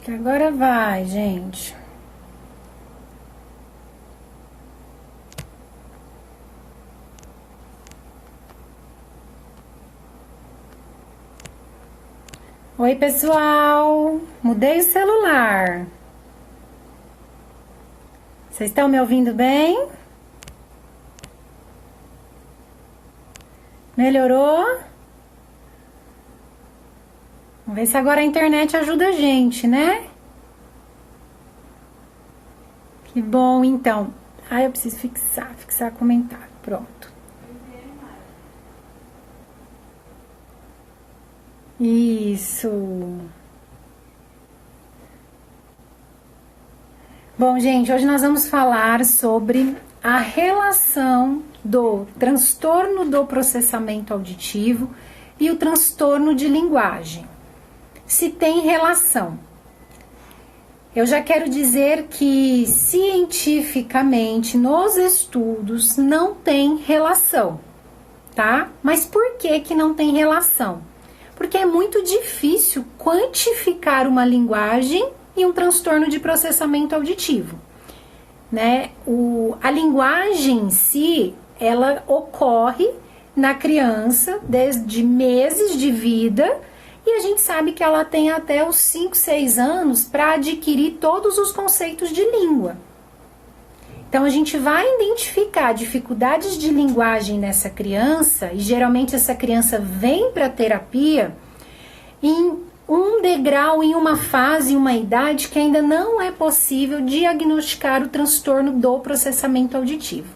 Que agora vai, gente. Oi, pessoal. Mudei o celular. Vocês estão me ouvindo bem? Melhorou? Vamos ver se agora a internet ajuda a gente, né? Que bom, então. Eu preciso fixar comentário. Pronto. Isso. Bom, gente, hoje nós vamos falar sobre a relação do transtorno do processamento auditivo e o transtorno de linguagem. Se tem relação. Eu já quero dizer que cientificamente nos estudos não tem relação, tá? Mas por que não tem relação? Porque é muito difícil quantificar uma linguagem e um transtorno de processamento auditivo, né? A linguagem em si, ela ocorre na criança desde meses de vida e a gente sabe que ela tem até os 5, 6 anos para adquirir todos os conceitos de língua. Então, a gente vai identificar dificuldades de linguagem nessa criança, e geralmente essa criança vem para a terapia em um degrau, em uma fase, em uma idade que ainda não é possível diagnosticar o transtorno do processamento auditivo.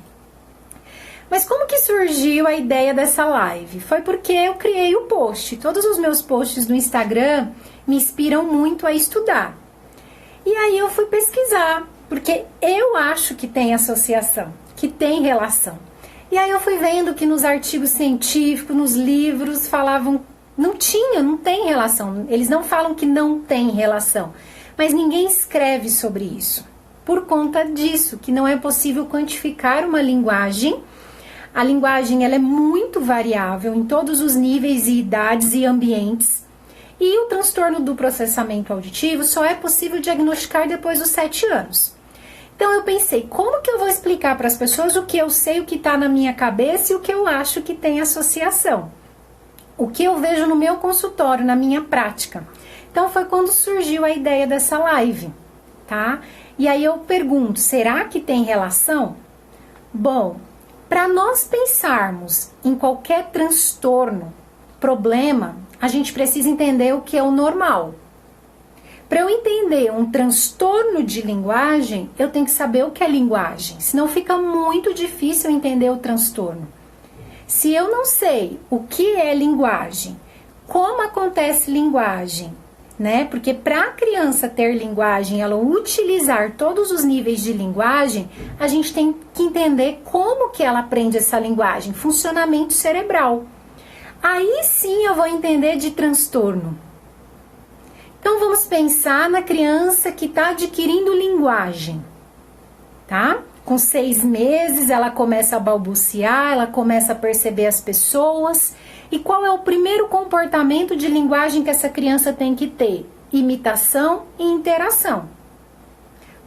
Mas como que surgiu a ideia dessa live? Foi porque eu criei o post. Todos os meus posts no Instagram me inspiram muito a estudar. E aí eu fui pesquisar, porque eu acho que tem associação, que tem relação. E aí eu fui vendo que nos artigos científicos, nos livros, falavam, não tem relação. Eles não falam que não tem relação, mas ninguém escreve sobre isso. Por conta disso, que não é possível quantificar uma linguagem. A linguagem ela é muito variável em todos os níveis e idades e ambientes. E o transtorno do processamento auditivo só é possível diagnosticar depois dos 7 anos. Então eu pensei, como que eu vou explicar para as pessoas o que eu sei, o que está na minha cabeça e o que eu acho que tem associação? O que eu vejo no meu consultório, na minha prática. Então foi quando surgiu a ideia dessa live, tá? E aí eu pergunto, será que tem relação? Bom, para nós pensarmos em qualquer transtorno, problema, a gente precisa entender o que é o normal. Para eu entender um transtorno de linguagem, eu tenho que saber o que é linguagem, senão fica muito difícil entender o transtorno. Se eu não sei o que é linguagem, como acontece linguagem, né? Porque para a criança ter linguagem, ela utilizar todos os níveis de linguagem, a gente tem que entender como que ela aprende essa linguagem, funcionamento cerebral. Aí sim eu vou entender de transtorno. Então vamos pensar na criança que está adquirindo linguagem, tá? Com 6 meses ela começa a balbuciar, ela começa a perceber as pessoas. E qual é o primeiro comportamento de linguagem que essa criança tem que ter? Imitação e interação.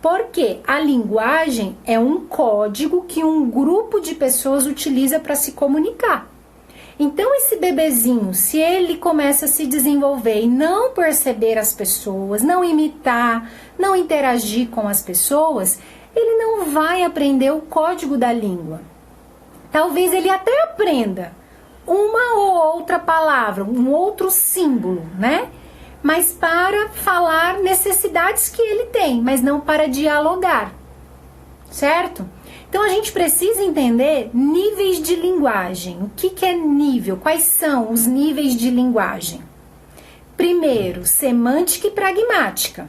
Porque a linguagem é um código que um grupo de pessoas utiliza para se comunicar. Então esse bebezinho, se ele começa a se desenvolver e não perceber as pessoas, não imitar, não interagir com as pessoas, ele não vai aprender o código da língua. Talvez ele até aprenda uma ou outra palavra, um outro símbolo, né? Mas para falar necessidades que ele tem, mas não para dialogar, certo? Então a gente precisa entender níveis de linguagem. O que é nível? Quais são os níveis de linguagem? Primeiro, semântica e pragmática.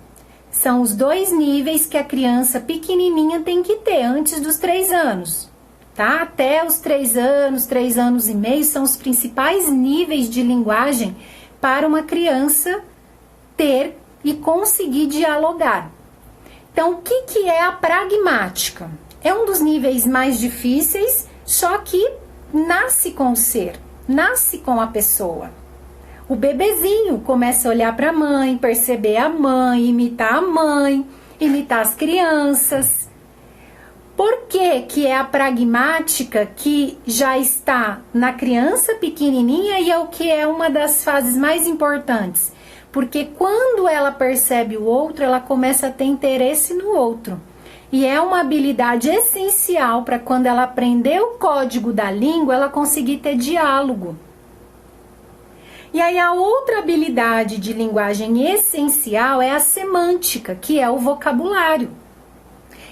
São os 2 níveis que a criança pequenininha tem que ter antes dos 3 anos. Tá? Até os 3 anos, 3 anos e meio, são os principais níveis de linguagem para uma criança ter e conseguir dialogar. Então, o que é a pragmática? É um dos níveis mais difíceis, só que nasce com o ser, nasce com a pessoa. O bebezinho começa a olhar para a mãe, perceber a mãe, imitar a mãe, imitar as crianças. Por que que é a pragmática que já está na criança pequenininha e é o que é uma das fases mais importantes? Porque quando ela percebe o outro, ela começa a ter interesse no outro. E é uma habilidade essencial para quando ela aprender o código da língua, ela conseguir ter diálogo. E aí a outra habilidade de linguagem essencial é a semântica, que é o vocabulário.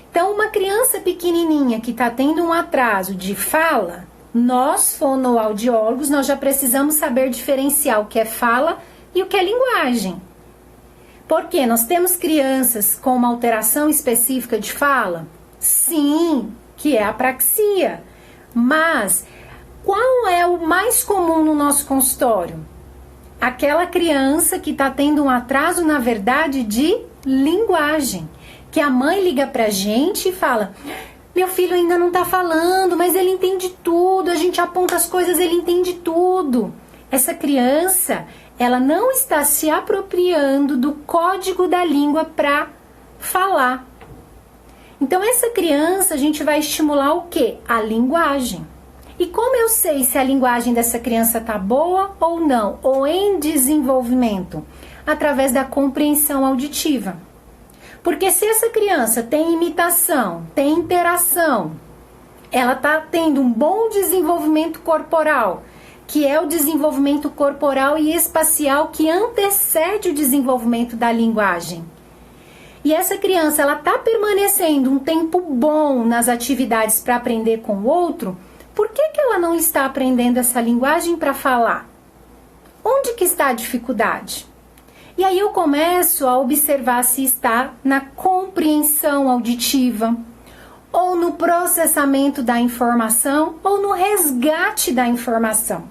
Então, uma criança pequenininha que está tendo um atraso de fala, nós, fonoaudiólogos, nós já precisamos saber diferenciar o que é fala e o que é linguagem. Porque nós temos crianças com uma alteração específica de fala? Sim, que é a apraxia. Mas qual é o mais comum no nosso consultório? Aquela criança que está tendo um atraso, na verdade, de linguagem. Que a mãe liga pra gente e fala: meu filho ainda não tá falando, mas ele entende tudo, a gente aponta as coisas, ele entende tudo. Essa criança, ela não está se apropriando do código da língua para falar. Então, essa criança, a gente vai estimular o quê? A linguagem. E como eu sei se a linguagem dessa criança tá boa ou não, ou em desenvolvimento? Através da compreensão auditiva. Porque se essa criança tem imitação, tem interação, ela está tendo um bom desenvolvimento corporal, que é o desenvolvimento corporal e espacial que antecede o desenvolvimento da linguagem. E essa criança, ela está permanecendo um tempo bom nas atividades para aprender com o outro, por que que ela não está aprendendo essa linguagem para falar? Onde que está a dificuldade? E aí eu começo a observar se está na compreensão auditiva, ou no processamento da informação, ou no resgate da informação.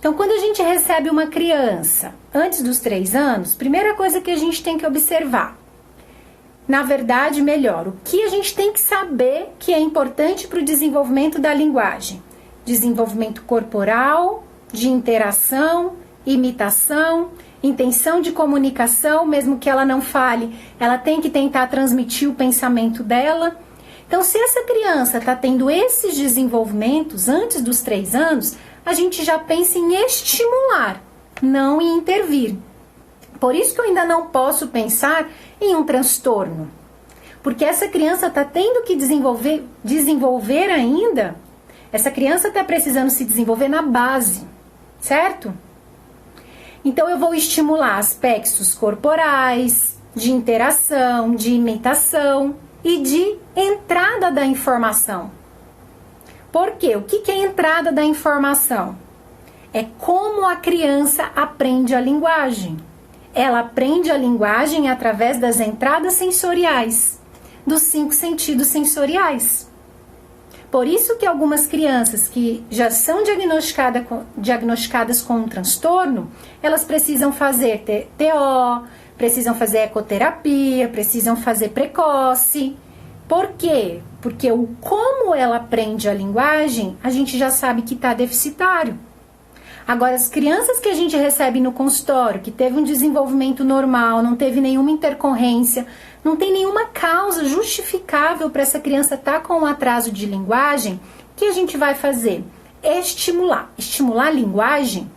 Então, quando a gente recebe uma criança antes dos 3 anos, primeira coisa que a gente tem que observar, na verdade, melhor, o que a gente tem que saber que é importante para o desenvolvimento da linguagem? Desenvolvimento corporal, de interação, imitação, intenção de comunicação, mesmo que ela não fale, ela tem que tentar transmitir o pensamento dela. Então, se essa criança está tendo esses desenvolvimentos antes dos 3 anos, a gente já pensa em estimular, não em intervir. Por isso que eu ainda não posso pensar em um transtorno. Porque essa criança está tendo que desenvolver ainda, essa criança está precisando se desenvolver na base, certo? Então, eu vou estimular aspectos corporais, de interação, de imitação e de entrada da informação. Por quê? O que é entrada da informação? É como a criança aprende a linguagem. Ela aprende a linguagem através das entradas sensoriais, dos 5 sentidos sensoriais. Por isso que algumas crianças que já são diagnosticadas com um transtorno, elas precisam fazer TO, precisam fazer ecoterapia, precisam fazer precoce. Por quê? Porque o como ela aprende a linguagem, a gente já sabe que está deficitário. Agora, as crianças que a gente recebe no consultório, que teve um desenvolvimento normal, não teve nenhuma intercorrência, não tem nenhuma causa justificável para essa criança estar com um atraso de linguagem, o que a gente vai fazer? Estimular. Estimular a linguagem?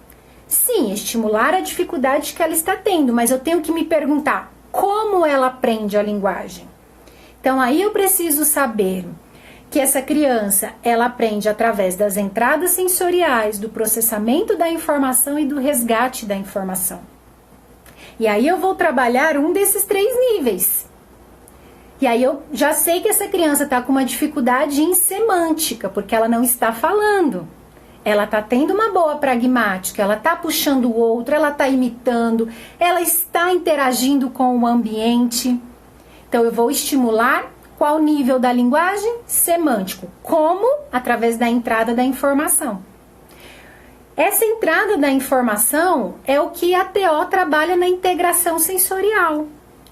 Sim, estimular a dificuldade que ela está tendo, mas eu tenho que me perguntar como ela aprende a linguagem. Então, aí eu preciso saber que essa criança, ela aprende através das entradas sensoriais, do processamento da informação e do resgate da informação. E aí eu vou trabalhar um desses 3 níveis. E aí eu já sei que essa criança está com uma dificuldade em semântica, porque ela não está falando. Ela está tendo uma boa pragmática, ela está puxando o outro, ela está imitando, ela está interagindo com o ambiente. Então eu vou estimular qual nível da linguagem? Semântico. Como? Através da entrada da informação. Essa entrada da informação é o que a TO trabalha na integração sensorial.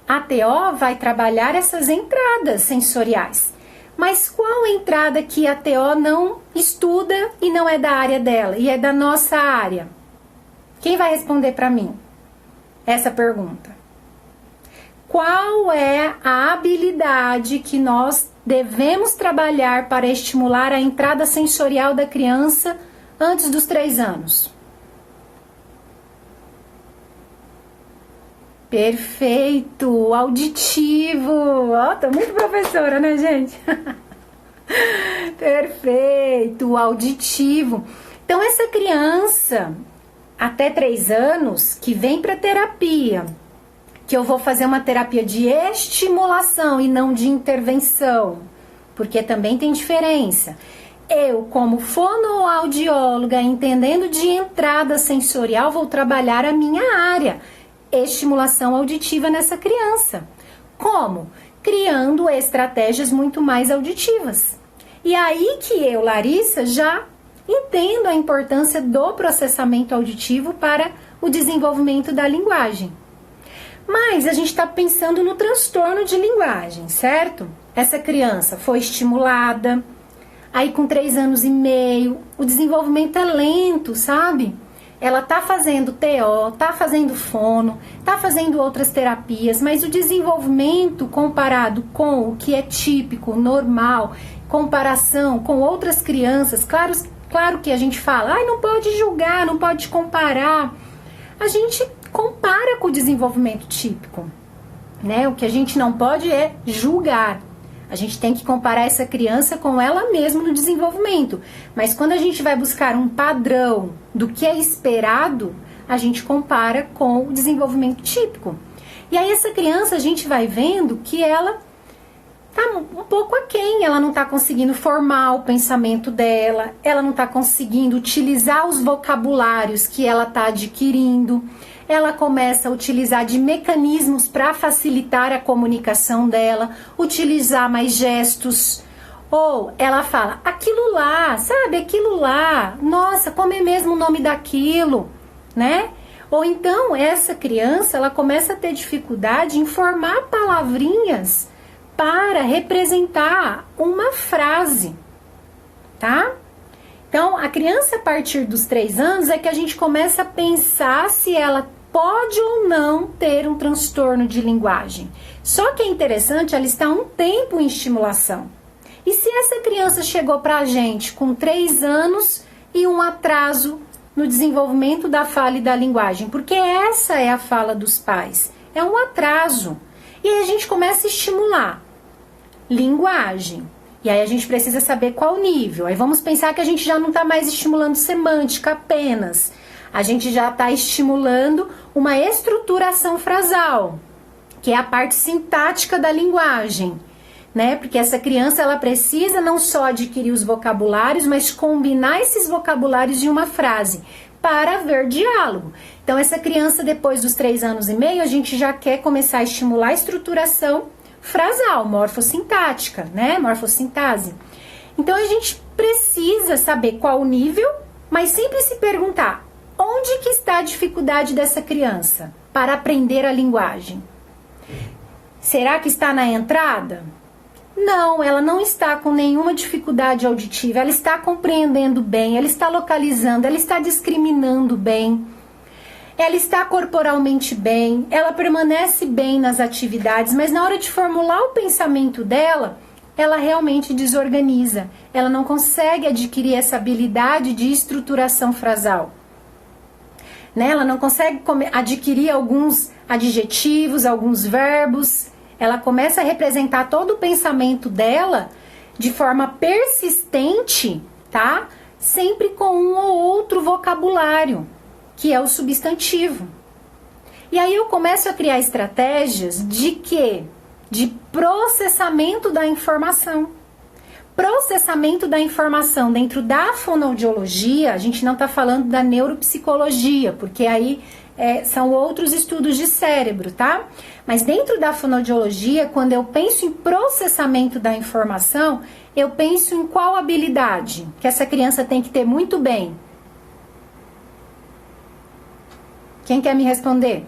A TO vai trabalhar essas entradas sensoriais. Mas qual entrada que a TO não estuda e não é da área dela, e é da nossa área? Quem vai responder para mim essa pergunta? Qual é a habilidade que nós devemos trabalhar para estimular a entrada sensorial da criança antes dos 3 anos? Perfeito! Auditivo! Ó, tô muito professora, né, gente? Perfeito! Auditivo. Então, essa criança, até 3 anos, que vem para terapia, que eu vou fazer uma terapia de estimulação e não de intervenção, porque também tem diferença. Eu, como fonoaudióloga, entendendo de entrada sensorial, vou trabalhar a minha área, estimulação auditiva nessa criança. Como? Criando estratégias muito mais auditivas. E aí que eu, Larissa, já entendo a importância do processamento auditivo para o desenvolvimento da linguagem. Mas a gente está pensando no transtorno de linguagem, certo? Essa criança foi estimulada, aí com 3 anos e meio, o desenvolvimento é lento, sabe? Ela tá fazendo TO, tá fazendo fono, tá fazendo outras terapias, mas o desenvolvimento comparado com o que é típico, normal, comparação com outras crianças, claro que a gente fala, não pode julgar, não pode comparar. A gente compara com o desenvolvimento típico, né? O que a gente não pode é julgar. A gente tem que comparar essa criança com ela mesma no desenvolvimento. Mas quando a gente vai buscar um padrão do que é esperado, a gente compara com o desenvolvimento típico. E aí essa criança, a gente vai vendo que ela tá um pouco aquém, ela não tá conseguindo formar o pensamento dela, ela não tá conseguindo utilizar os vocabulários que ela tá adquirindo, ela começa a utilizar de mecanismos para facilitar a comunicação dela, utilizar mais gestos, ou ela fala, aquilo lá, sabe, aquilo lá, nossa, como é mesmo o nome daquilo, né? Ou então essa criança, ela começa a ter dificuldade em formar palavrinhas para representar uma frase, tá? Então, a criança a partir dos 3 anos é que a gente começa a pensar se ela pode ou não ter um transtorno de linguagem. Só que é interessante, ela está um tempo em estimulação. E se essa criança chegou para a gente com 3 anos e um atraso no desenvolvimento da fala e da linguagem? Porque essa é a fala dos pais, é um atraso. E aí a gente começa a estimular linguagem. E aí a gente precisa saber qual nível. Aí vamos pensar que a gente já não está mais estimulando semântica apenas. A gente já está estimulando uma estruturação frasal, que é a parte sintática da linguagem, né? Porque essa criança, ela precisa não só adquirir os vocabulários, mas combinar esses vocabulários em uma frase para haver diálogo. Então, essa criança, depois dos 3 anos e meio, a gente já quer começar a estimular a estruturação frasal, morfossintática, né? Morfossintase. Então, a gente precisa saber qual o nível, mas sempre se perguntar, onde que está a dificuldade dessa criança para aprender a linguagem? Será que está na entrada? Não, ela não está com nenhuma dificuldade auditiva, ela está compreendendo bem, ela está localizando, ela está discriminando bem, ela está corporalmente bem, ela permanece bem nas atividades, mas na hora de formular o pensamento dela, ela realmente desorganiza, ela não consegue adquirir essa habilidade de estruturação frasal. Né? Ela não consegue adquirir alguns adjetivos, alguns verbos. Ela começa a representar todo o pensamento dela de forma persistente, tá? Sempre com um ou outro vocabulário, que é o substantivo. E aí eu começo a criar estratégias de quê? De processamento da informação. Processamento da informação dentro da fonoaudiologia, a gente não está falando da neuropsicologia, porque aí são outros estudos de cérebro, tá? Mas dentro da fonoaudiologia, quando eu penso em processamento da informação, eu penso em qual habilidade que essa criança tem que ter muito bem. Quem quer me responder?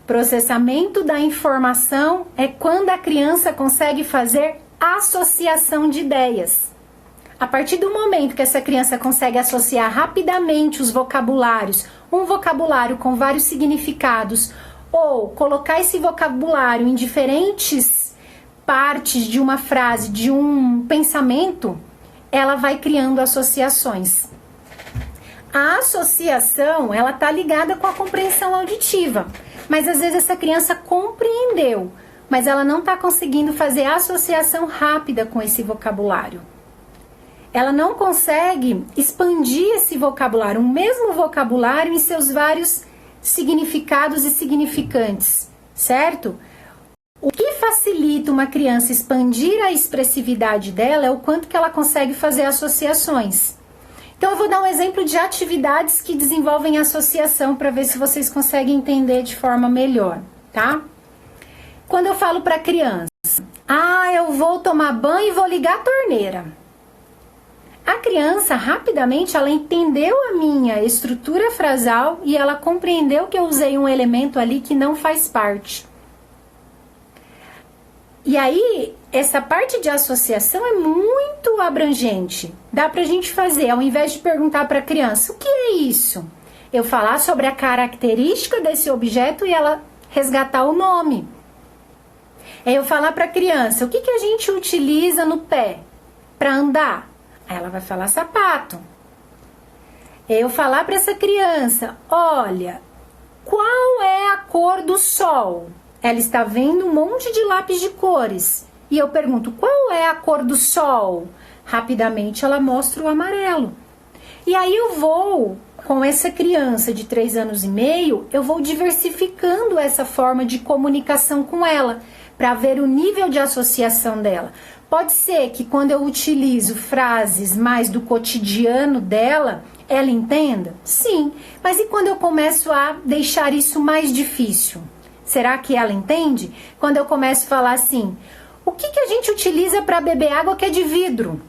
Processamento da informação é quando a criança consegue fazer associação de ideias. A partir do momento que essa criança consegue associar rapidamente os vocabulários, um vocabulário com vários significados, ou colocar esse vocabulário em diferentes partes de uma frase, de um pensamento, ela vai criando associações. A associação, ela tá ligada com a compreensão auditiva, mas às vezes essa criança compreendeu, mas ela não está conseguindo fazer associação rápida com esse vocabulário. Ela não consegue expandir esse vocabulário, o mesmo vocabulário em seus vários significados e significantes, certo? O que facilita uma criança expandir a expressividade dela é o quanto que ela consegue fazer associações. Então eu vou dar um exemplo de atividades que desenvolvem associação para ver se vocês conseguem entender de forma melhor, tá? Quando eu falo para a criança, eu vou tomar banho e vou ligar a torneira. A criança, rapidamente, ela entendeu a minha estrutura frasal e ela compreendeu que eu usei um elemento ali que não faz parte. E aí, essa parte de associação é muito abrangente. Dá pra gente fazer, ao invés de perguntar para a criança, o que é isso? Eu falar sobre a característica desse objeto e ela resgatar o nome. É eu falar para a criança, o que a gente utiliza no pé para andar? Aí ela vai falar sapato. É eu falar para essa criança, olha, qual é a cor do sol? Ela está vendo um monte de lápis de cores. E eu pergunto, qual é a cor do sol? Rapidamente ela mostra o amarelo. E aí eu vou, com essa criança de 3 anos e meio, eu vou diversificando essa forma de comunicação com ela, para ver o nível de associação dela. Pode ser que quando eu utilizo frases mais do cotidiano dela, ela entenda? Sim. Mas e quando eu começo a deixar isso mais difícil? Será que ela entende? Quando eu começo a falar assim, o que a gente utiliza para beber água que é de vidro?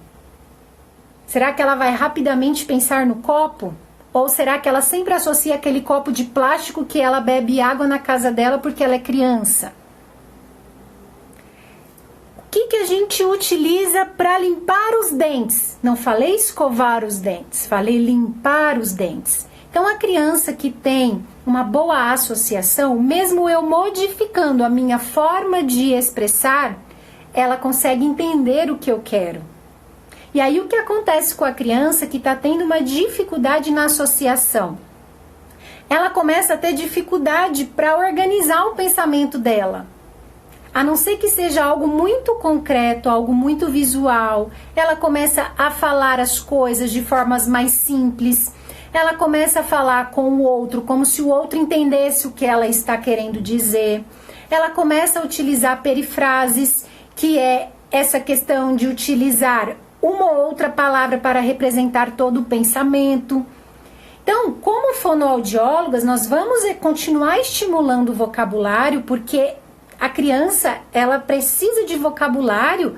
Será que ela vai rapidamente pensar no copo? Ou será que ela sempre associa aquele copo de plástico que ela bebe água na casa dela porque ela é criança? O que a gente utiliza para limpar os dentes? Não falei escovar os dentes, falei limpar os dentes. Então, a criança que tem uma boa associação, mesmo eu modificando a minha forma de expressar, ela consegue entender o que eu quero. E aí, o que acontece com a criança que está tendo uma dificuldade na associação? Ela começa a ter dificuldade para organizar o pensamento dela. A não ser que seja algo muito concreto, algo muito visual, ela começa a falar as coisas de formas mais simples. Ela começa a falar com o outro como se o outro entendesse o que ela está querendo dizer. Ela começa a utilizar perifrases, que é essa questão de utilizar uma ou outra palavra para representar todo o pensamento. Então, como fonoaudiólogas, nós vamos continuar estimulando o vocabulário, porque a criança, ela precisa de vocabulário.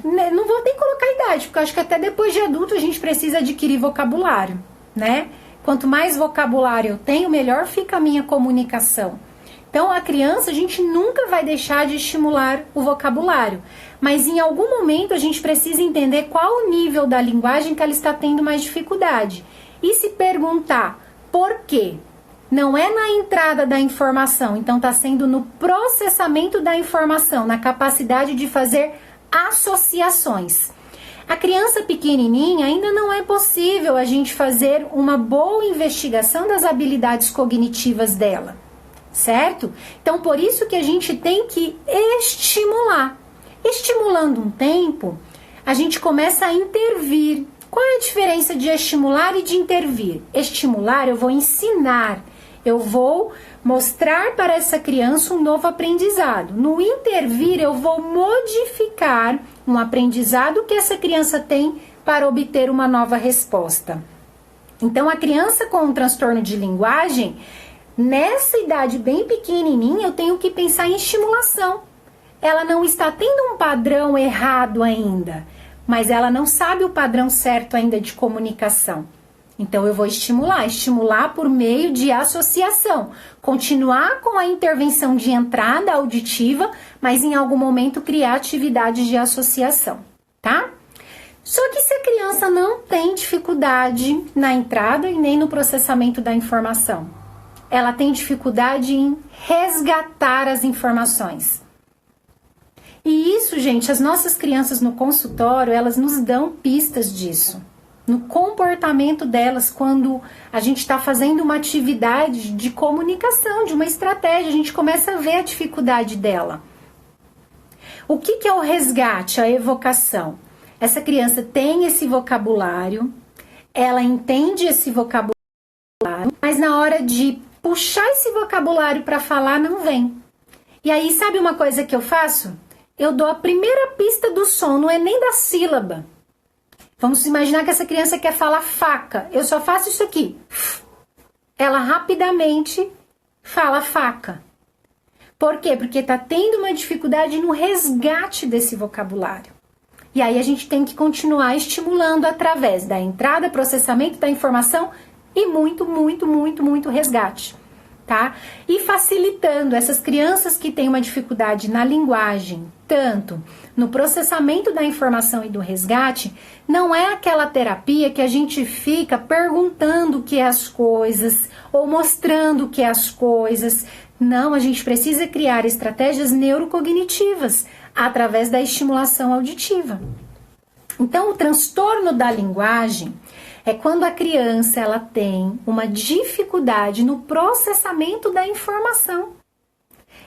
Não vou nem colocar idade, porque eu acho que até depois de adulto a gente precisa adquirir vocabulário, né? Quanto mais vocabulário eu tenho, melhor fica a minha comunicação. Então, a criança, a gente nunca vai deixar de estimular o vocabulário, mas em algum momento a gente precisa entender qual o nível da linguagem que ela está tendo mais dificuldade. E se perguntar por quê? Não é na entrada da informação, então está sendo no processamento da informação, na capacidade de fazer associações. A criança pequenininha ainda não é possível a gente fazer uma boa investigação das habilidades cognitivas dela, certo? Então, por isso que a gente tem que estimular. Estimulando um tempo, a gente começa a intervir. Qual é a diferença de estimular e de intervir? Estimular, eu vou ensinar, eu vou mostrar para essa criança um novo aprendizado. No intervir, eu vou modificar um aprendizado que essa criança tem para obter uma nova resposta. Então, a criança com um transtorno de linguagem, nessa idade bem pequenininha, eu tenho que pensar em estimulação. Ela não está tendo um padrão errado ainda, mas ela não sabe o padrão certo ainda de comunicação. Então, eu vou estimular por meio de associação, continuar com a intervenção de entrada auditiva, mas em algum momento criar atividades de associação, tá? Só que se a criança não tem dificuldade na entrada e nem no processamento da informação, ela tem dificuldade em resgatar as informações. E isso, gente, as nossas crianças no consultório, elas nos dão pistas disso. No comportamento delas, quando a gente está fazendo uma atividade de comunicação, de uma estratégia, a gente começa a ver a dificuldade dela. O que é o resgate, a evocação? Essa criança tem esse vocabulário, ela entende esse vocabulário, mas na hora de puxar esse vocabulário para falar, não vem. E aí, sabe uma coisa que eu faço? Eu dou a primeira pista do som, não é nem da sílaba. Vamos imaginar que essa criança quer falar faca. Eu só faço isso aqui. Ela rapidamente fala faca. Por quê? Porque está tendo uma dificuldade no resgate desse vocabulário. E aí a gente tem que continuar estimulando através da entrada, processamento da informação e muito resgate, tá? E facilitando essas crianças que têm uma dificuldade na linguagem, tanto no processamento da informação e do resgate, não é aquela terapia que a gente fica perguntando o que é as coisas ou mostrando o que é as coisas. Não, a gente precisa criar estratégias neurocognitivas através da estimulação auditiva. Então, o transtorno da linguagem é quando a criança ela tem uma dificuldade no processamento da informação.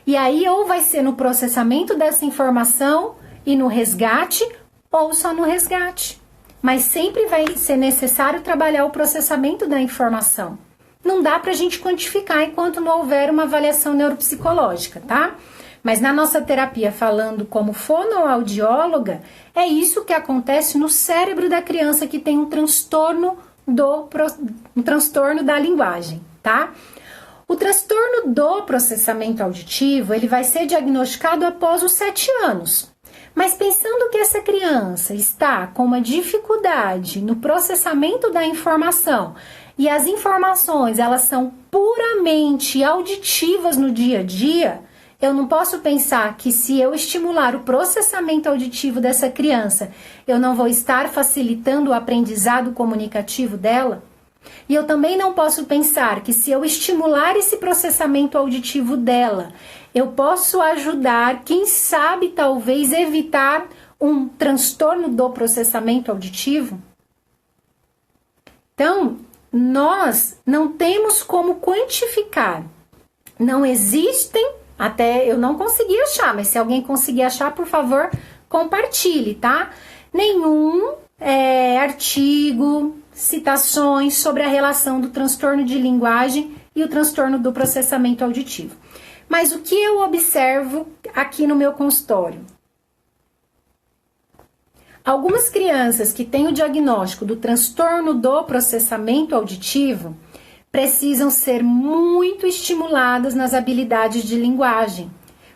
E aí, ou vai ser no processamento dessa informação e no resgate, ou só no resgate. Mas sempre vai ser necessário trabalhar o processamento da informação. Não dá pra gente quantificar enquanto não houver uma avaliação neuropsicológica, tá? Mas na nossa terapia, falando como fonoaudióloga, é isso que acontece no cérebro da criança que tem um transtorno da linguagem, tá? O transtorno do processamento auditivo, ele vai ser diagnosticado após os 7 anos. Mas pensando que essa criança está com uma dificuldade no processamento da informação e as informações, elas são puramente auditivas no dia a dia, eu não posso pensar que se eu estimular o processamento auditivo dessa criança, eu não vou estar facilitando o aprendizado comunicativo dela. E eu também não posso pensar que se eu estimular esse processamento auditivo dela, eu posso ajudar, quem sabe, talvez, evitar um transtorno do processamento auditivo. Então, nós não temos como quantificar. Não existem, até eu não consegui achar, mas se alguém conseguir achar, por favor, compartilhe, tá? Nenhum artigo, citações sobre a relação do transtorno de linguagem e o transtorno do processamento auditivo. Mas o que eu observo aqui no meu consultório? Algumas crianças que têm o diagnóstico do transtorno do processamento auditivo precisam ser muito estimuladas nas habilidades de linguagem,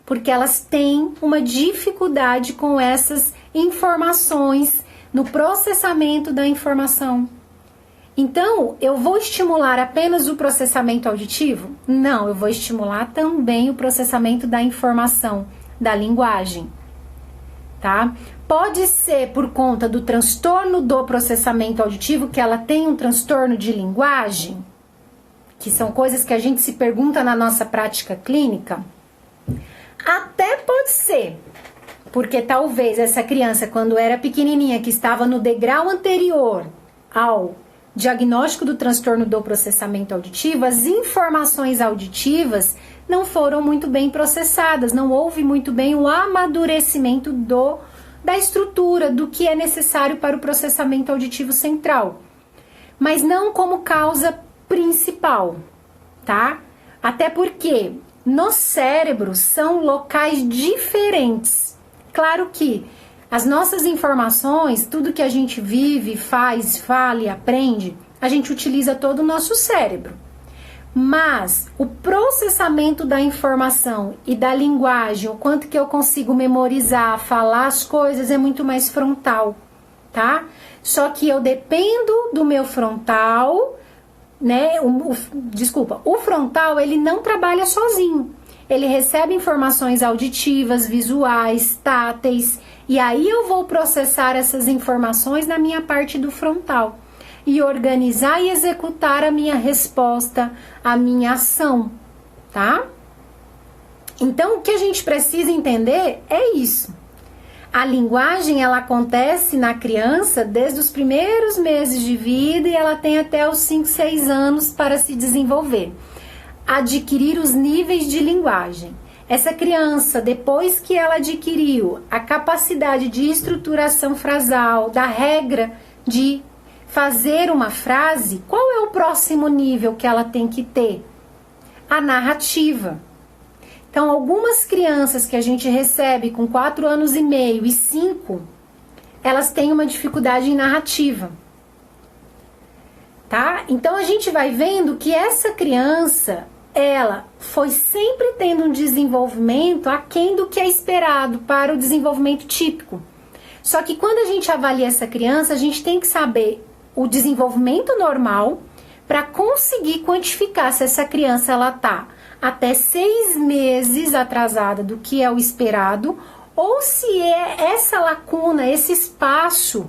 porque elas têm uma dificuldade com essas informações no processamento da informação. Então, eu vou estimular apenas o processamento auditivo? Não, eu vou estimular também o processamento da informação, da linguagem, tá? Pode ser por conta do transtorno do processamento auditivo que ela tem um transtorno de linguagem, que são coisas que a gente se pergunta na nossa prática clínica. Até pode ser, porque talvez essa criança, quando era pequenininha, que estava no degrau anterior ao diagnóstico do transtorno do processamento auditivo, as informações auditivas não foram muito bem processadas, não houve muito bem o amadurecimento da estrutura, do que é necessário para o processamento auditivo central, mas não como causa principal, tá? Até porque no cérebro são locais diferentes. Claro que as nossas informações, tudo que a gente vive, faz, fala e aprende, a gente utiliza todo o nosso cérebro. Mas o processamento da informação e da linguagem, o quanto que eu consigo memorizar, falar as coisas, é muito mais frontal, tá? Só que eu dependo do meu frontal, né? O frontal, ele não trabalha sozinho. ele recebe informações auditivas, visuais, táteis, e aí eu vou processar essas informações na minha parte do frontal e organizar e executar a minha resposta, a minha ação, tá? Então, o que a gente precisa entender é isso. A linguagem, ela acontece na criança desde os primeiros meses de vida e ela tem até os 5, 6 anos para se desenvolver, adquirir os níveis de linguagem. Essa criança, depois que ela adquiriu a capacidade de estruturação frasal, da regra de fazer uma frase, qual é o próximo nível que ela tem que ter? A narrativa. Então, algumas crianças que a gente recebe com 4 anos e meio e 5, elas têm uma dificuldade em narrativa, tá? Então, a gente vai vendo que essa criança, ela foi sempre tendo um desenvolvimento aquém do que é esperado para o desenvolvimento típico. Só que quando a gente avalia essa criança, a gente tem que saber o desenvolvimento normal para conseguir quantificar se essa criança ela tá até 6 meses atrasada do que é o esperado, ou se é essa lacuna, esse espaço,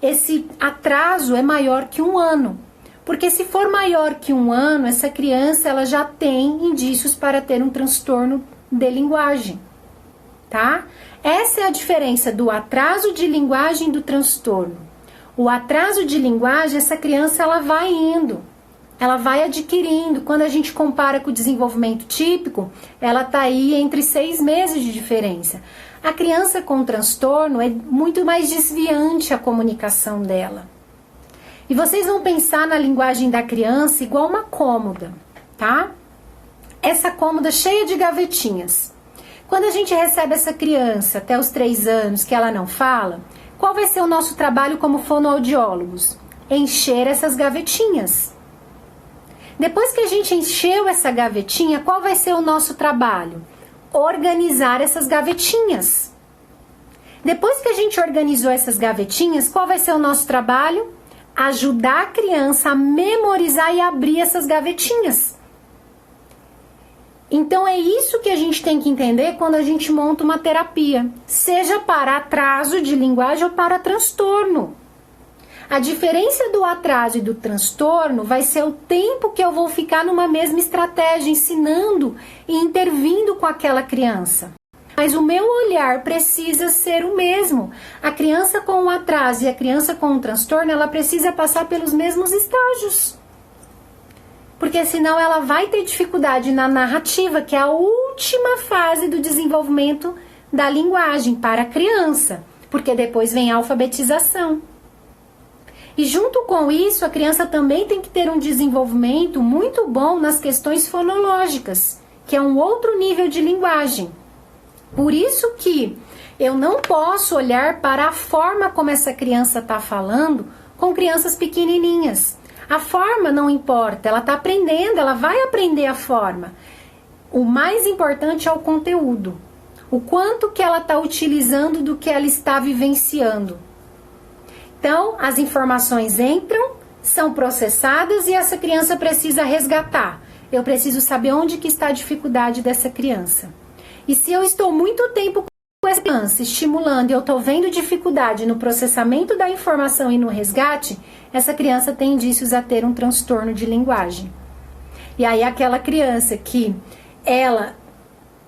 esse atraso é maior que 1 ano. Porque se for maior que 1 ano, essa criança ela já tem indícios para ter um transtorno de linguagem, tá? Essa é a diferença do atraso de linguagem e do transtorno. O atraso de linguagem, essa criança ela vai indo, ela vai adquirindo. Quando a gente compara com o desenvolvimento típico, ela está aí entre 6 meses de diferença. A criança com transtorno é muito mais desviante a comunicação dela. E vocês vão pensar na linguagem da criança igual uma cômoda, tá? Essa cômoda cheia de gavetinhas. Quando a gente recebe essa criança até os 3 anos que ela não fala, qual vai ser o nosso trabalho como fonoaudiólogos? Encher essas gavetinhas. Depois que a gente encheu essa gavetinha, qual vai ser o nosso trabalho? Organizar essas gavetinhas. Depois que a gente organizou essas gavetinhas, qual vai ser o nosso trabalho? Ajudar a criança a memorizar e abrir essas gavetinhas. Então é isso que a gente tem que entender quando a gente monta uma terapia, seja para atraso de linguagem ou para transtorno. A diferença do atraso e do transtorno vai ser o tempo que eu vou ficar numa mesma estratégia, ensinando e intervindo com aquela criança. Mas o meu olhar precisa ser o mesmo. A criança com o atraso e a criança com o transtorno, ela precisa passar pelos mesmos estágios. Porque senão ela vai ter dificuldade na narrativa, que é a última fase do desenvolvimento da linguagem para a criança. Porque depois vem a alfabetização. E junto com isso, a criança também tem que ter um desenvolvimento muito bom nas questões fonológicas, que é um outro nível de linguagem. Por isso que eu não posso olhar para a forma como essa criança está falando com crianças pequenininhas. A forma não importa, ela está aprendendo, ela vai aprender a forma. O mais importante é o conteúdo. O quanto que ela está utilizando do que ela está vivenciando. Então, as informações entram, são processadas e essa criança precisa resgatar. Eu preciso saber onde que está a dificuldade dessa criança. E se eu estou muito tempo com essa criança estimulando e eu estou vendo dificuldade no processamento da informação e no resgate, essa criança tem indícios a ter um transtorno de linguagem. E aí aquela criança que ela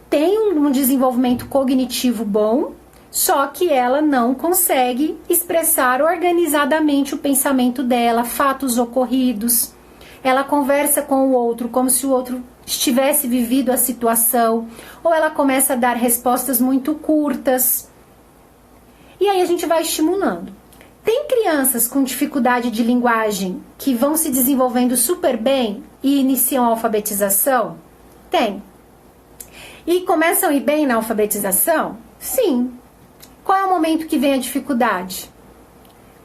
tem um desenvolvimento cognitivo bom, só que ela não consegue expressar organizadamente o pensamento dela, fatos ocorridos. Ela conversa com o outro como se o outro estivesse vivido a situação, ou ela começa a dar respostas muito curtas. E aí a gente vai estimulando. Tem crianças com dificuldade de linguagem que vão se desenvolvendo super bem e iniciam a alfabetização? Tem. E começam a ir bem na alfabetização? Sim. Qual é o momento que vem a dificuldade?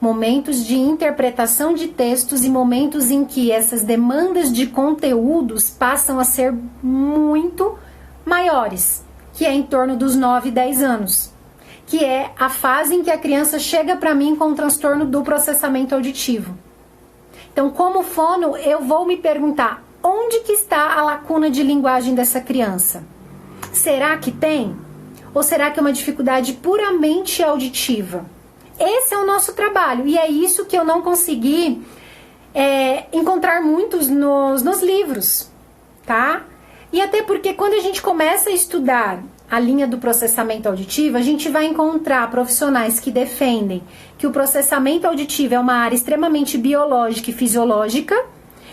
Momentos de interpretação de textos e momentos em que essas demandas de conteúdos passam a ser muito maiores, que é em torno dos 9, 10 anos, que é a fase em que a criança chega para mim com um transtorno do processamento auditivo. Então, como fono, eu vou me perguntar, onde que está a lacuna de linguagem dessa criança? Será que tem? Ou será que é uma dificuldade puramente auditiva? Esse é o nosso trabalho, e é isso que eu não consegui encontrar muitos nos livros, tá? E até porque quando a gente começa a estudar a linha do processamento auditivo, a gente vai encontrar profissionais que defendem que o processamento auditivo é uma área extremamente biológica e fisiológica,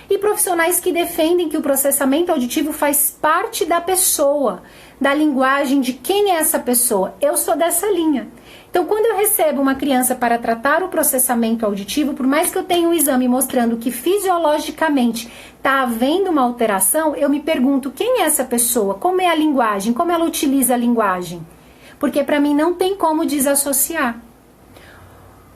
e profissionais que defendem que o processamento auditivo faz parte da pessoa, da linguagem de quem é essa pessoa. Eu sou dessa linha. Então, quando eu recebo uma criança para tratar o processamento auditivo, por mais que eu tenha um exame mostrando que fisiologicamente está havendo uma alteração, eu me pergunto quem é essa pessoa, como é a linguagem, como ela utiliza a linguagem. Porque para mim não tem como desassociar.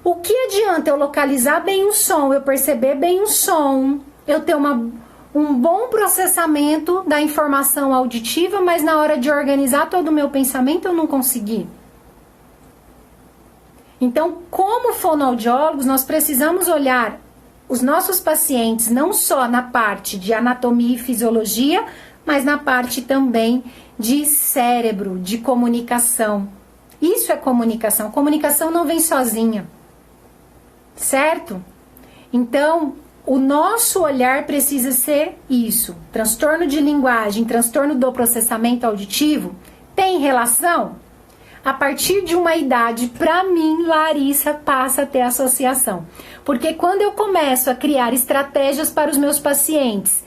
O que adianta eu localizar bem o som, eu perceber bem o som, eu ter um bom processamento da informação auditiva, mas na hora de organizar todo o meu pensamento eu não consegui? Então, como fonoaudiólogos, nós precisamos olhar os nossos pacientes não só na parte de anatomia e fisiologia, mas na parte também de cérebro, de comunicação. Isso é comunicação. Comunicação não vem sozinha, certo? Então, o nosso olhar precisa ser isso. Transtorno de linguagem, transtorno do processamento auditivo, tem relação? A partir de uma idade, para mim, Larissa, passa a ter associação. Porque quando eu começo a criar estratégias para os meus pacientes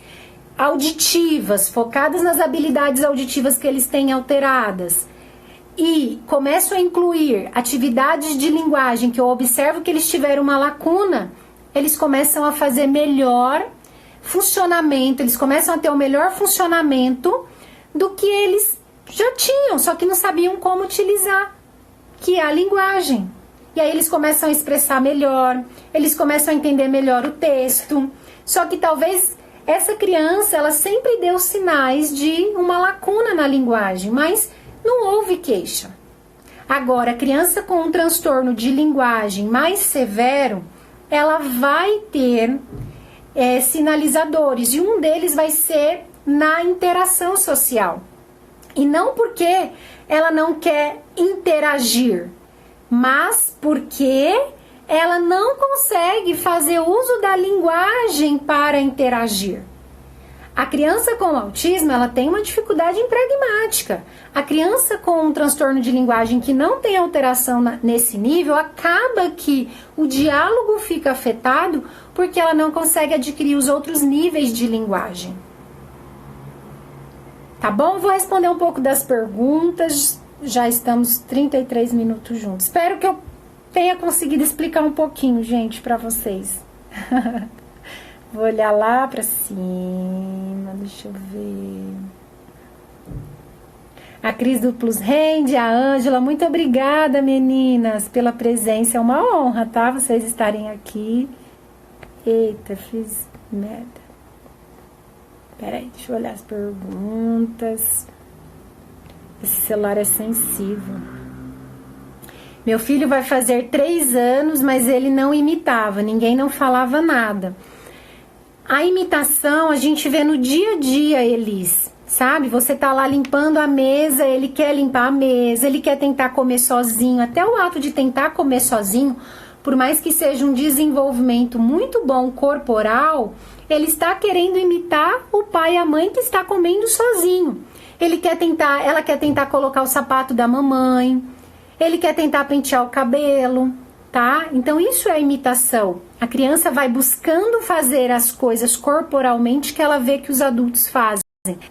auditivas, focadas nas habilidades auditivas que eles têm alteradas, e começo a incluir atividades de linguagem que eu observo que eles tiveram uma lacuna, eles começam a fazer melhor funcionamento, eles começam a ter o melhor funcionamento do que eles já tinham, só que não sabiam como utilizar, que é a linguagem. E aí eles começam a expressar melhor, eles começam a entender melhor o texto. Só que talvez essa criança, ela sempre deu sinais de uma lacuna na linguagem, mas não houve queixa. Agora, a criança com um transtorno de linguagem mais severo, ela vai ter sinalizadores, e um deles vai ser na interação social. E não porque ela não quer interagir, mas porque ela não consegue fazer uso da linguagem para interagir. A criança com autismo, ela tem uma dificuldade pragmática. A criança com um transtorno de linguagem que não tem alteração nesse nível, acaba que o diálogo fica afetado porque ela não consegue adquirir os outros níveis de linguagem. Tá bom? Vou responder um pouco das perguntas. Já estamos 33 minutos juntos. Espero que eu tenha conseguido explicar um pouquinho, gente, pra vocês. Vou olhar lá pra cima. Deixa eu ver. A Cris do Plus Rende, a Ângela. Muito obrigada, meninas, pela presença. É uma honra, tá? Vocês estarem aqui. Eita, fiz merda. Peraí, deixa eu olhar as perguntas. Esse celular é sensível. Meu filho vai fazer 3 anos, mas ele não imitava, ninguém não falava nada. A imitação a gente vê no dia a dia, Elis, sabe? Você tá lá limpando a mesa, ele quer limpar a mesa, ele quer tentar comer sozinho. Até o ato de tentar comer sozinho, por mais que seja um desenvolvimento muito bom corporal, ele está querendo imitar o pai e a mãe que está comendo sozinho. Ela quer tentar colocar o sapato da mamãe, ele quer tentar pentear o cabelo, tá? Então isso é imitação. A criança vai buscando fazer as coisas corporalmente que ela vê que os adultos fazem.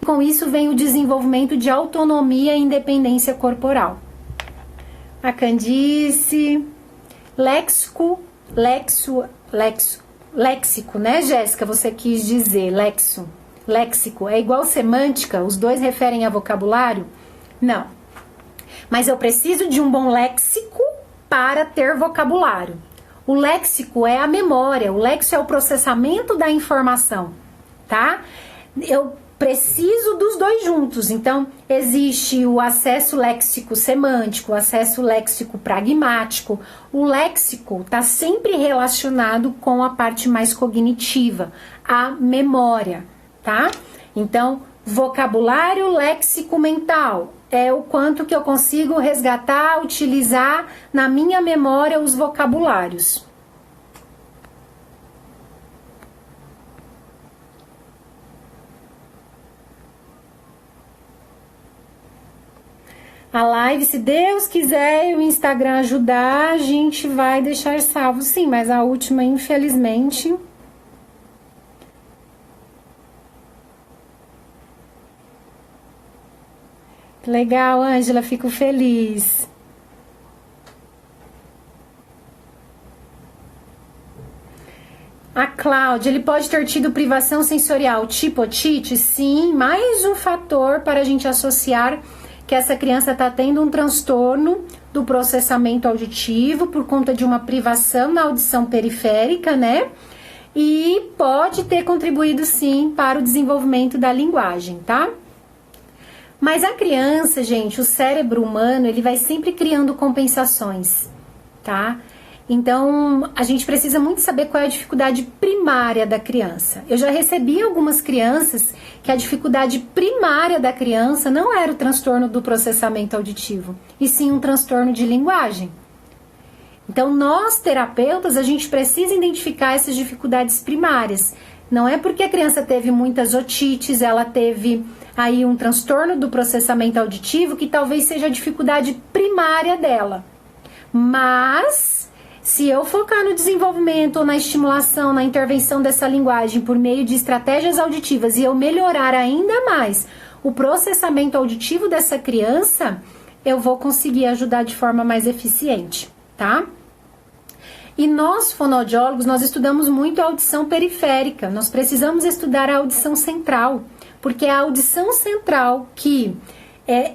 Com isso vem o desenvolvimento de autonomia e independência corporal. A Candice, léxico, né, Jéssica? Você quis dizer léxico. É igual semântica? Os dois referem a vocabulário? Não. Mas eu preciso de um bom léxico para ter vocabulário. O léxico é a memória, o léxico é o processamento da informação, tá? Eu preciso dos dois juntos. Então, existe o acesso léxico semântico, o acesso léxico pragmático. O léxico está sempre relacionado com a parte mais cognitiva, a memória, tá? Então, Vocabulário léxico mental é o quanto que eu consigo resgatar, utilizar na minha memória os vocabulários. A live, se Deus quiser e o Instagram ajudar, a gente vai deixar salvo, sim, mas a última, infelizmente. Legal, Ângela, fico feliz. A Cláudia, ele pode ter tido privação sensorial tipo otite? Sim, mais um fator para a gente associar que essa criança está tendo um transtorno do processamento auditivo por conta de uma privação na audição periférica, né? E pode ter contribuído sim para o desenvolvimento da linguagem, tá? Mas a criança, gente, o cérebro humano, ele vai sempre criando compensações, tá? Então, a gente precisa muito saber qual é a dificuldade primária da criança. Eu já recebi algumas crianças que a dificuldade primária da criança não era o transtorno do processamento auditivo, e sim um transtorno de linguagem. Então, nós, terapeutas, a gente precisa identificar essas dificuldades primárias. Não é porque a criança teve muitas otites, ela teve aí um transtorno do processamento auditivo, que talvez seja a dificuldade primária dela. Mas, se eu focar no desenvolvimento, ou na estimulação, na intervenção dessa linguagem por meio de estratégias auditivas e eu melhorar ainda mais o processamento auditivo dessa criança, eu vou conseguir ajudar de forma mais eficiente, tá? E nós, fonoaudiólogos, nós estudamos muito a audição periférica, nós precisamos estudar a audição central, porque é a audição central que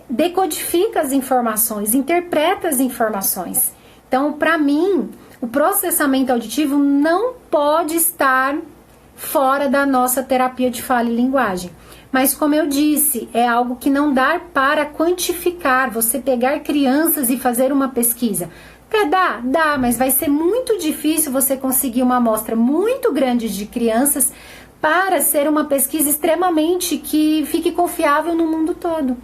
decodifica as informações, interpreta as informações. Então, para mim, o processamento auditivo não pode estar fora da nossa terapia de fala e linguagem. Mas, como eu disse, é algo que não dá para quantificar, você pegar crianças e fazer uma pesquisa. Dá, mas vai ser muito difícil você conseguir uma amostra muito grande de crianças para ser uma pesquisa extremamente que fique confiável no mundo todo.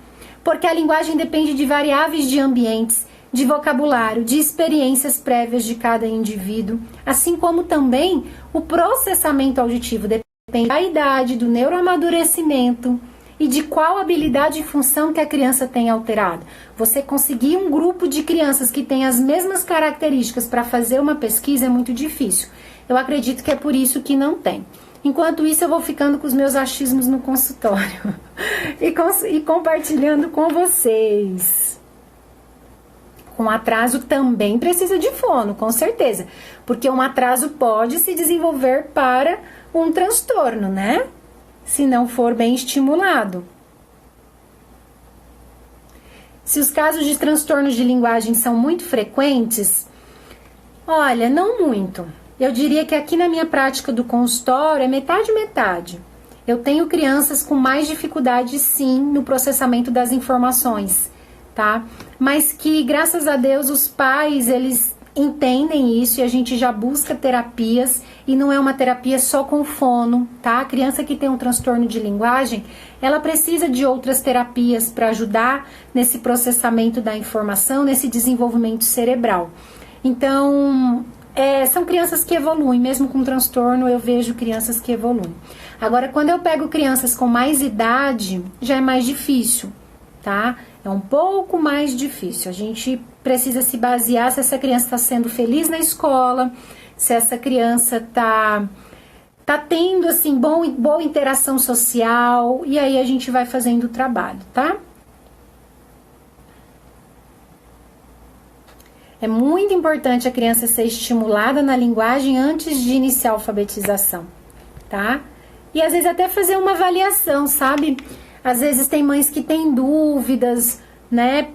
Porque a linguagem depende de variáveis de ambientes, de vocabulário, de experiências prévias de cada indivíduo, assim como também o processamento auditivo depende da idade, do neuroamadurecimento e de qual habilidade e função que a criança tem alterado. Você conseguir um grupo de crianças que tem as mesmas características para fazer uma pesquisa é muito difícil. Eu acredito que é por isso que não tem. Enquanto isso, eu vou ficando com os meus achismos no consultório e compartilhando com vocês. Com atraso também precisa de fono, com certeza. Porque um atraso pode se desenvolver para um transtorno, né? Se não for bem estimulado. Se os casos de transtornos de linguagem são muito frequentes, olha, não muito. Eu diria que aqui na minha prática do consultório é metade. Eu tenho crianças com mais dificuldade, sim, no processamento das informações, tá? Mas que, graças a Deus, os pais, eles entendem isso e a gente já busca terapias e não é uma terapia só com fono, tá? A criança que tem um transtorno de linguagem, ela precisa de outras terapias para ajudar nesse processamento da informação, nesse desenvolvimento cerebral. Então, são crianças que evoluem, mesmo com transtorno eu vejo crianças que evoluem. Agora, quando eu pego crianças com mais idade, já é mais difícil, tá? É um pouco mais difícil. A gente precisa se basear se essa criança está sendo feliz na escola, se essa criança tá tendo, assim, boa interação social, e aí a gente vai fazendo o trabalho, tá? É muito importante a criança ser estimulada na linguagem antes de iniciar a alfabetização, tá? E às vezes até fazer uma avaliação, sabe? Às vezes tem mães que têm dúvidas, né?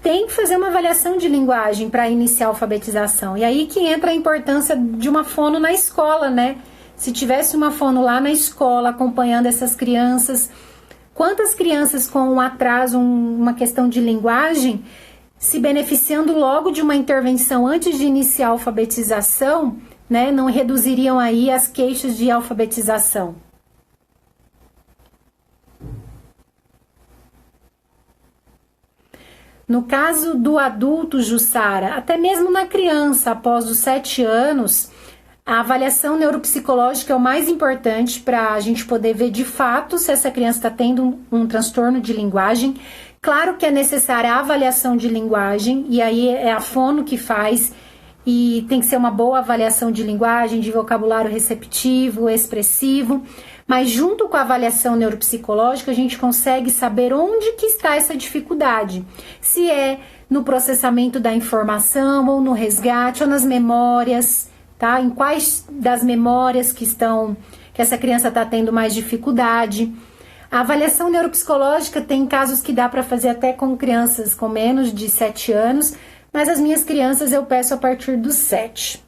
Tem que fazer uma avaliação de linguagem para iniciar a alfabetização. E aí que entra a importância de uma fono na escola, né? Se tivesse uma fono lá na escola acompanhando essas crianças, quantas crianças com um atraso, uma questão de linguagem, se beneficiando logo de uma intervenção antes de iniciar a alfabetização, né? Não reduziriam aí as queixas de alfabetização. No caso do adulto, Jussara, até mesmo na criança, após os 7 anos, a avaliação neuropsicológica é o mais importante para a gente poder ver de fato se essa criança está tendo um transtorno de linguagem. Claro que é necessária a avaliação de linguagem, e aí é a fono que faz, e tem que ser uma boa avaliação de linguagem, de vocabulário receptivo, expressivo, mas junto com a avaliação neuropsicológica a gente consegue saber onde que está essa dificuldade, se é no processamento da informação, ou no resgate, ou nas memórias, tá? Em quais das memórias que essa criança está tendo mais dificuldade. A avaliação neuropsicológica tem casos que dá para fazer até com crianças com menos de 7 anos, mas as minhas crianças eu peço a partir dos 7.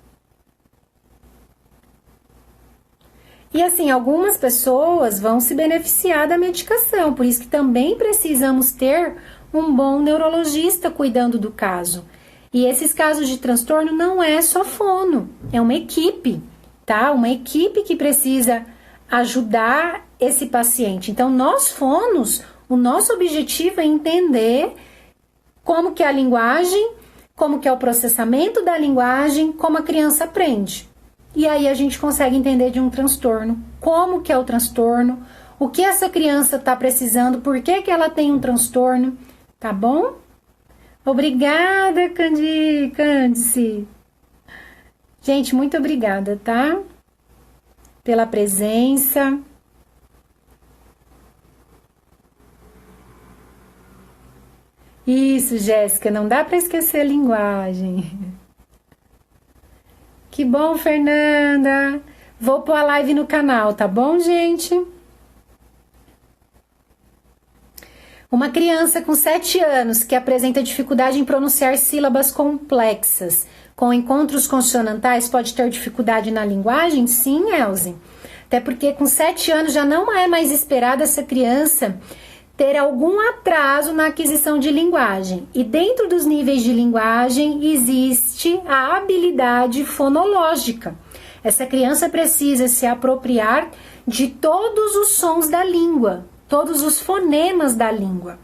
E assim, algumas pessoas vão se beneficiar da medicação, por isso que também precisamos ter um bom neurologista cuidando do caso. E esses casos de transtorno não é só fono, é uma equipe, tá? Uma equipe que precisa ajudar esse paciente. Então, nós fonos, o nosso objetivo é entender como que é a linguagem, como que é o processamento da linguagem, como a criança aprende. E aí a gente consegue entender de um transtorno, como que é o transtorno, o que essa criança está precisando, por que que ela tem um transtorno, tá bom? Obrigada, Candice. Gente, muito obrigada, tá? Pela presença. Isso, Jéssica, não dá para esquecer a linguagem. Que bom, Fernanda. Vou pôr a live no canal, tá bom, gente? Uma criança com 7 anos que apresenta dificuldade em pronunciar sílabas complexas, com encontros consonantais, pode ter dificuldade na linguagem? Sim, Elze. Até porque com 7 anos já não é mais esperado essa criança ter algum atraso na aquisição de linguagem. E dentro dos níveis de linguagem existe a habilidade fonológica. Essa criança precisa se apropriar de todos os sons da língua, todos os fonemas da língua.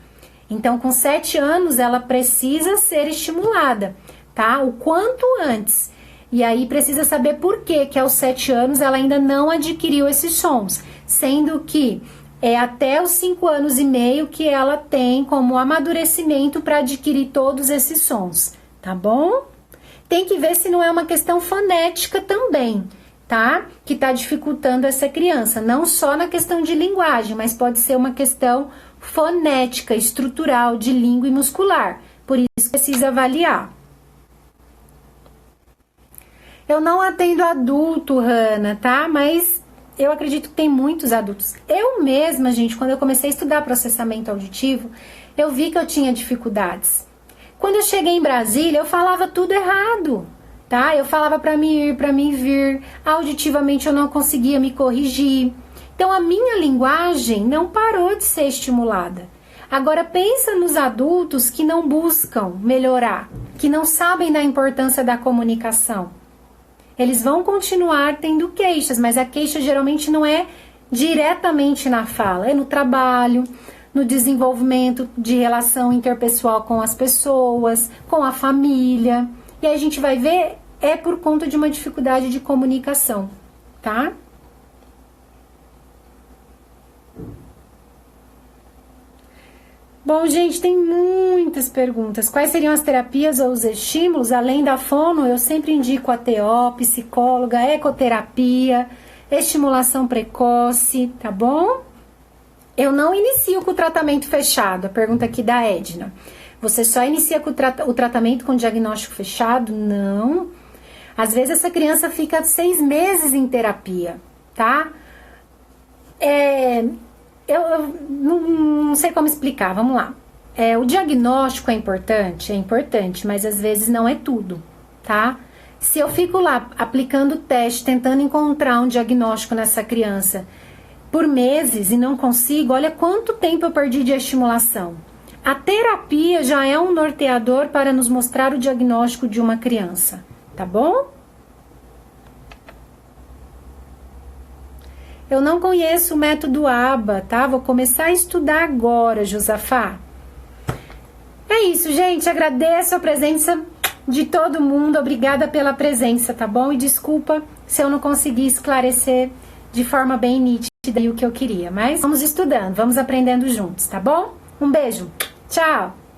Então, com 7 anos, ela precisa ser estimulada, tá? O quanto antes. E aí precisa saber por que aos 7 anos ela ainda não adquiriu esses sons, sendo que é até os 5 anos e meio que ela tem como amadurecimento para adquirir todos esses sons, tá bom? Tem que ver se não é uma questão fonética também, tá? Que tá dificultando essa criança, não só na questão de linguagem, mas pode ser uma questão fonética, estrutural, de língua e muscular. Por isso precisa avaliar. Eu não atendo adulto, Hanna, tá? Mas eu acredito que tem muitos adultos. Eu mesma, gente, quando eu comecei a estudar processamento auditivo, eu vi que eu tinha dificuldades. Quando eu cheguei em Brasília, eu falava tudo errado, tá? Eu falava para mim ir, para mim vir. Auditivamente eu não conseguia me corrigir. Então a minha linguagem não parou de ser estimulada. Agora pensa nos adultos que não buscam melhorar, que não sabem da importância da comunicação. Eles vão continuar tendo queixas, mas a queixa geralmente não é diretamente na fala, é no trabalho, no desenvolvimento de relação interpessoal com as pessoas, com a família. E aí a gente vai ver, é por conta de uma dificuldade de comunicação, tá? Bom, gente, tem muitas perguntas. Quais seriam as terapias ou os estímulos? Além da fono, eu sempre indico a TO, psicóloga, ecoterapia, estimulação precoce, tá bom? Eu não inicio com o tratamento fechado, a pergunta aqui da Edna. Você só inicia com o tratamento com diagnóstico fechado? Não. Às vezes essa criança fica 6 meses em terapia, tá? Eu não sei como explicar, vamos lá. O diagnóstico é importante, mas às vezes não é tudo, tá? Se eu fico lá aplicando teste, tentando encontrar um diagnóstico nessa criança por meses e não consigo, olha quanto tempo eu perdi de estimulação. A terapia já é um norteador para nos mostrar o diagnóstico de uma criança, tá bom? Eu não conheço o método ABA, tá? Vou começar a estudar agora, Josafá. É isso, gente. Agradeço a presença de todo mundo. Obrigada pela presença, tá bom? E desculpa se eu não consegui esclarecer de forma bem nítida o que eu queria. Mas vamos estudando, vamos aprendendo juntos, tá bom? Um beijo. Tchau!